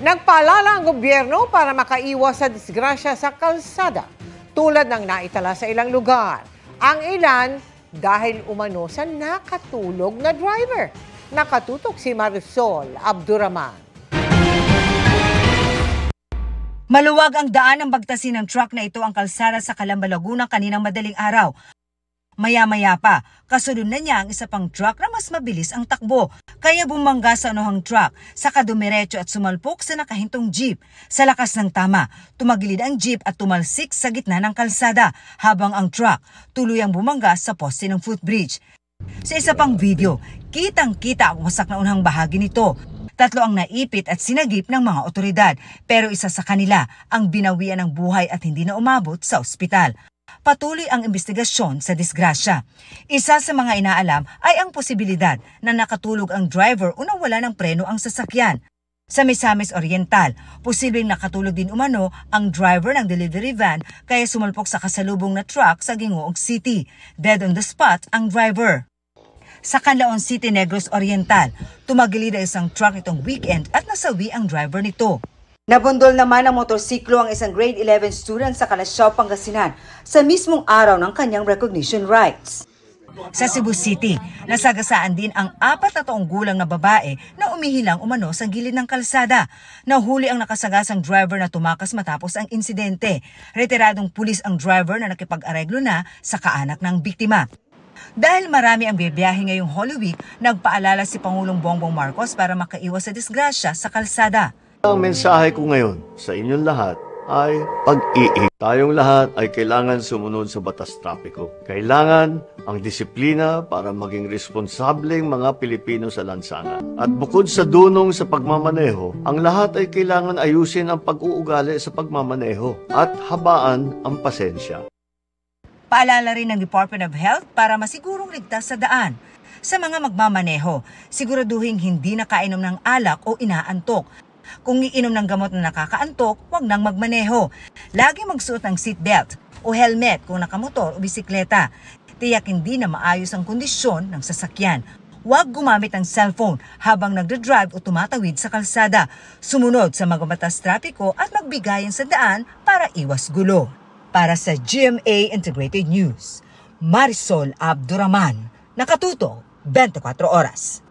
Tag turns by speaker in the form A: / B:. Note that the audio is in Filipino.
A: Nagpaalala ang gobyerno para makaiwas sa disgrasya sa kalsada, tulad ng naitala sa ilang lugar. Ang ilan dahil umano sa nakatulog na driver. Nakatutok si Marisol Abduraman.
B: Maluwag ang daan ng bagtasin ng truck na ito ang kalsada sa Calamba, Laguna kaninang madaling araw. Maya-maya pa, kasunod na niya ang isa pang truck na mas mabilis ang takbo. Kaya bumangga sa anuhang truck, saka dumiretso at sumalpok sa nakahintong jeep. Sa lakas ng tama, tumagilid ang jeep at tumalsik sa gitna ng kalsada habang ang truck tuluyang bumangga sa poste ng footbridge. Sa isa pang video, kitang-kita ang wasak na unang bahagi nito. 3 ang naipit at sinagip ng mga otoridad, pero isa sa kanila ang binawian ng buhay at hindi na umabot sa ospital. Patuloy ang investigasyon sa disgrasya. Isa sa mga inaalam ay ang posibilidad na nakatulog ang driver o nawala ng preno ang sasakyan. Sa Misamis Oriental, posibleng nakatulog din umano ang driver ng delivery van kaya sumalpok sa kasalubong na truck sa Gingoog City. Dead on the spot ang driver. Sa Canlaon City, Negros Oriental, tumagilid ang isang truck itong weekend at nasawi ang driver nito. Nabundol naman ng motorsiklo ang isang grade 11 student sa Calasiao, Pangasinan sa mismong araw ng kanyang recognition rights. Sa Cebu City, nasagasaan din ang 4 na taong gulang na babae na umihilang umano sa gilid ng kalsada. Nahuli ang nakasagasang driver na tumakas matapos ang insidente. Retiradong pulis ang driver na nakipag-areglo na sa kaanak ng biktima. Dahil marami ang bibiyahe ngayong Holy Week, nagpaalala si Pangulong Bongbong Marcos para makaiwas sa disgrasya sa kalsada.
C: Ang mensahe ko ngayon sa inyong lahat ay pag-iingat. Tayong lahat ay kailangan sumunod sa batas trapiko. Kailangan ang disiplina para maging responsableng mga Pilipino sa lansangan. At bukod sa dunong sa pagmamaneho, ang lahat ay kailangan ayusin ang pag-uugali sa pagmamaneho at habaan ang pasensya.
B: Paalala rin ng Department of Health para masigurong ligtas sa daan. Sa mga magmamaneho, siguraduhin hindi nakainom ng alak o inaantok. Kung iinom ng gamot na nakakaantok, huwag nang magmaneho. Lagi magsuot ng seatbelt o helmet kung nakamotor o bisikleta. Tiyak hindi na maayos ang kondisyon ng sasakyan. Huwag gumamit ng cellphone habang nagdadrive o tumatawid sa kalsada. Sumunod sa mga batas trapiko at magbigayan sa daan para iwas gulo. Para sa GMA Integrated News, Marisol Abduraman, nakatuto 24 oras.